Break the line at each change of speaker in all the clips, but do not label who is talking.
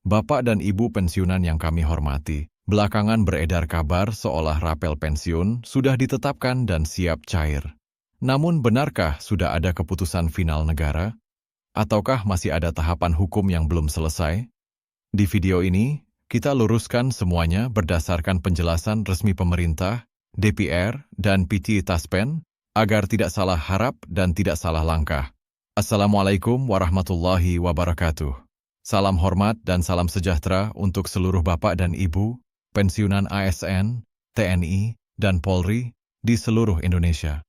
Bapak dan Ibu pensiunan yang kami hormati, belakangan beredar kabar seolah rapel pensiun sudah ditetapkan dan siap cair. Namun benarkah sudah ada keputusan final negara? Ataukah masih ada tahapan hukum yang belum selesai? Di video ini, kita luruskan semuanya berdasarkan penjelasan resmi pemerintah, DPR, dan PT Taspen, agar tidak salah harap dan tidak salah langkah. Assalamualaikum warahmatullahi wabarakatuh. Salam hormat dan salam sejahtera untuk seluruh Bapak dan Ibu, pensiunan ASN, TNI, dan Polri di seluruh Indonesia.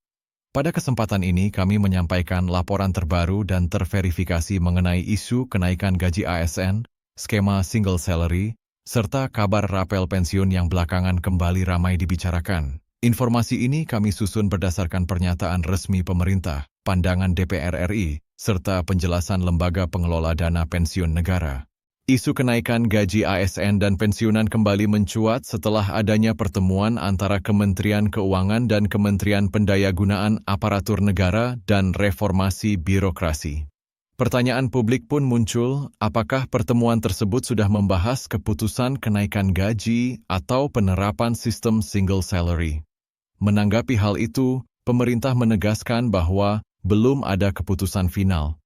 Pada kesempatan ini kami menyampaikan laporan terbaru dan terverifikasi mengenai isu kenaikan gaji ASN, skema single salary, serta kabar rapel pensiun yang belakangan kembali ramai dibicarakan. Informasi ini kami susun berdasarkan pernyataan resmi pemerintah, pandangan DPR RI, serta penjelasan Lembaga Pengelola Dana Pensiun Negara. Isu kenaikan gaji ASN dan pensiunan kembali mencuat setelah adanya pertemuan antara Kementerian Keuangan dan Kementerian Pendayagunaan Aparatur Negara dan Reformasi Birokrasi. Pertanyaan publik pun muncul, apakah pertemuan tersebut sudah membahas keputusan kenaikan gaji atau penerapan sistem single salary? Menanggapi hal itu, pemerintah menegaskan bahwa belum ada keputusan final.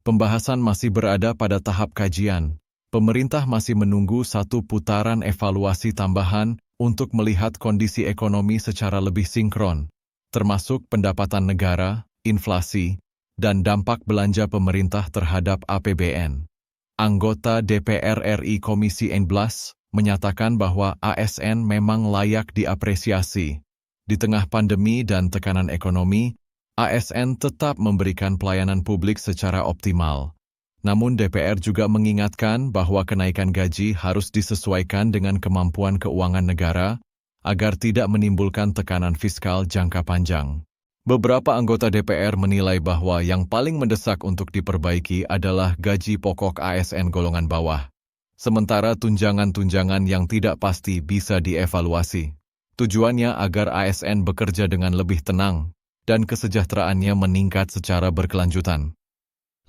Pembahasan masih berada pada tahap kajian. Pemerintah masih menunggu satu putaran evaluasi tambahan untuk melihat kondisi ekonomi secara lebih sinkron, termasuk pendapatan negara, inflasi, dan dampak belanja pemerintah terhadap APBN. Anggota DPR RI Komisi 11 menyatakan bahwa ASN memang layak diapresiasi. Di tengah pandemi dan tekanan ekonomi, ASN tetap memberikan pelayanan publik secara optimal. Namun DPR juga mengingatkan bahwa kenaikan gaji harus disesuaikan dengan kemampuan keuangan negara agar tidak menimbulkan tekanan fiskal jangka panjang. Beberapa anggota DPR menilai bahwa yang paling mendesak untuk diperbaiki adalah gaji pokok ASN golongan bawah. Sementara tunjangan-tunjangan yang tidak pasti bisa dievaluasi. Tujuannya agar ASN bekerja dengan lebih tenang dan kesejahteraannya meningkat secara berkelanjutan.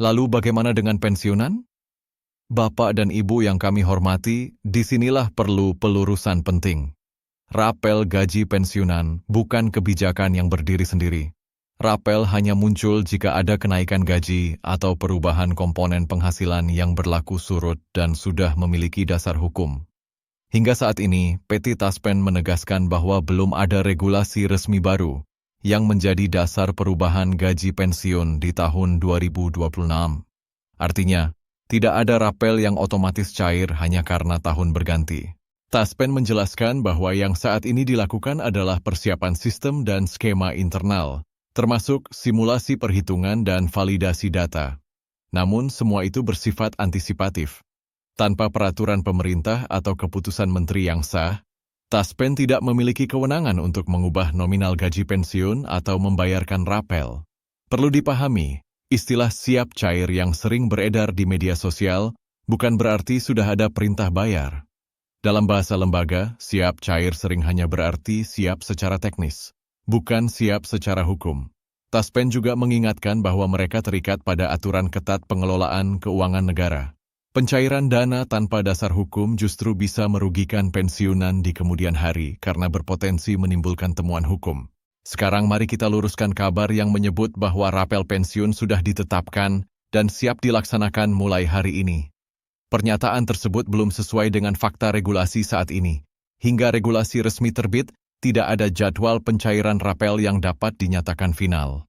Lalu bagaimana dengan pensiunan? Bapak dan Ibu yang kami hormati, disinilah perlu pelurusan penting. Rapel gaji pensiunan bukan kebijakan yang berdiri sendiri. Rapel hanya muncul jika ada kenaikan gaji atau perubahan komponen penghasilan yang berlaku surut dan sudah memiliki dasar hukum. Hingga saat ini, PT Taspen menegaskan bahwa belum ada regulasi resmi baru yang menjadi dasar perubahan gaji pensiun di tahun 2026. Artinya, tidak ada rapel yang otomatis cair hanya karena tahun berganti. Taspen menjelaskan bahwa yang saat ini dilakukan adalah persiapan sistem dan skema internal, termasuk simulasi perhitungan dan validasi data. Namun, semua itu bersifat antisipatif. Tanpa peraturan pemerintah atau keputusan menteri yang sah, Taspen tidak memiliki kewenangan untuk mengubah nominal gaji pensiun atau membayarkan rapel. Perlu dipahami, istilah siap cair yang sering beredar di media sosial bukan berarti sudah ada perintah bayar. Dalam bahasa lembaga, siap cair sering hanya berarti siap secara teknis, bukan siap secara hukum. Taspen juga mengingatkan bahwa mereka terikat pada aturan ketat pengelolaan keuangan negara. Pencairan dana tanpa dasar hukum justru bisa merugikan pensiunan di kemudian hari karena berpotensi menimbulkan temuan hukum. Sekarang mari kita luruskan kabar yang menyebut bahwa rapel pensiun sudah ditetapkan dan siap dilaksanakan mulai hari ini. Pernyataan tersebut belum sesuai dengan fakta regulasi saat ini. Hingga regulasi resmi terbit, tidak ada jadwal pencairan rapel yang dapat dinyatakan final.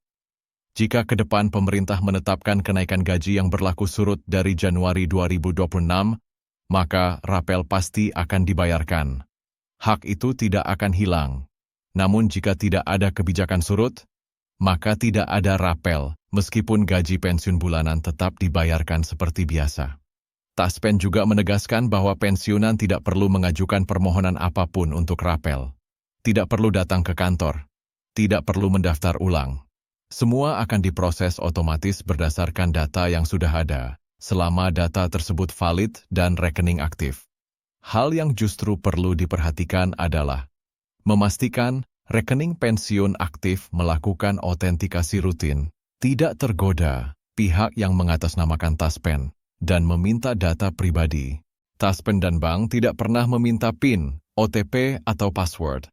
Jika ke depan pemerintah menetapkan kenaikan gaji yang berlaku surut dari Januari 2026, maka rapel pasti akan dibayarkan. Hak itu tidak akan hilang. Namun jika tidak ada kebijakan surut, maka tidak ada rapel, meskipun gaji pensiun bulanan tetap dibayarkan seperti biasa. Taspen juga menegaskan bahwa pensiunan tidak perlu mengajukan permohonan apapun untuk rapel. Tidak perlu datang ke kantor. Tidak perlu mendaftar ulang. Semua akan diproses otomatis berdasarkan data yang sudah ada, selama data tersebut valid dan rekening aktif. Hal yang justru perlu diperhatikan adalah memastikan rekening pensiun aktif melakukan autentikasi rutin, tidak tergoda pihak yang mengatasnamakan Taspen dan meminta data pribadi. Taspen dan bank tidak pernah meminta PIN, OTP, atau password.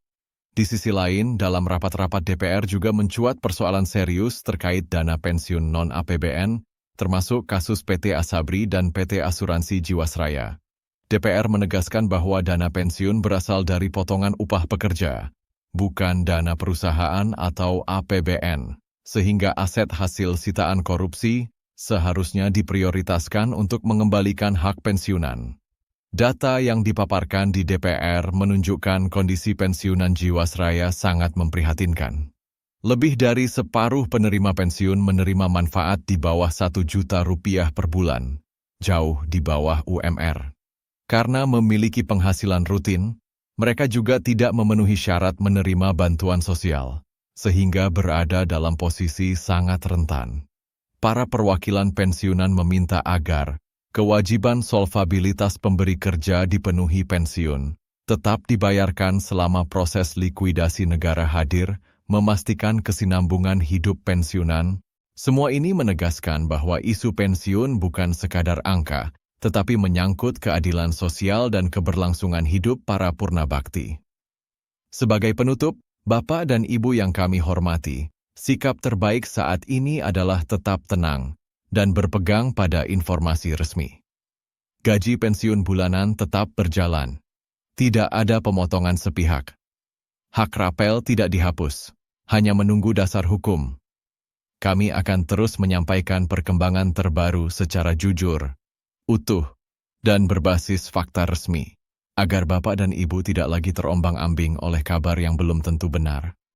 Di sisi lain, dalam rapat-rapat DPR juga mencuat persoalan serius terkait dana pensiun non-APBN, termasuk kasus PT Asabri dan PT Asuransi Jiwasraya. DPR menegaskan bahwa dana pensiun berasal dari potongan upah pekerja, bukan dana perusahaan atau APBN, sehingga aset hasil sitaan korupsi seharusnya diprioritaskan untuk mengembalikan hak pensiunan. Data yang dipaparkan di DPR menunjukkan kondisi pensiunan Jiwasraya sangat memprihatinkan. Lebih dari separuh penerima pensiun menerima manfaat di bawah 1 juta rupiah per bulan, jauh di bawah UMR. Karena memiliki penghasilan rutin, mereka juga tidak memenuhi syarat menerima bantuan sosial, sehingga berada dalam posisi sangat rentan. Para perwakilan pensiunan meminta agar kewajiban solvabilitas pemberi kerja dipenuhi pensiun, tetap dibayarkan selama proses likuidasi negara hadir, memastikan kesinambungan hidup pensiunan. Semua ini menegaskan bahwa isu pensiun bukan sekadar angka, tetapi menyangkut keadilan sosial dan keberlangsungan hidup para purna bakti. Sebagai penutup, Bapak dan Ibu yang kami hormati, sikap terbaik saat ini adalah tetap tenang dan berpegang pada informasi resmi. Gaji pensiun bulanan tetap berjalan. Tidak ada pemotongan sepihak. Hak rapel tidak dihapus, hanya menunggu dasar hukum. Kami akan terus menyampaikan perkembangan terbaru secara jujur, utuh, dan berbasis fakta resmi, agar Bapak dan Ibu tidak lagi terombang-ambing oleh kabar yang belum tentu benar.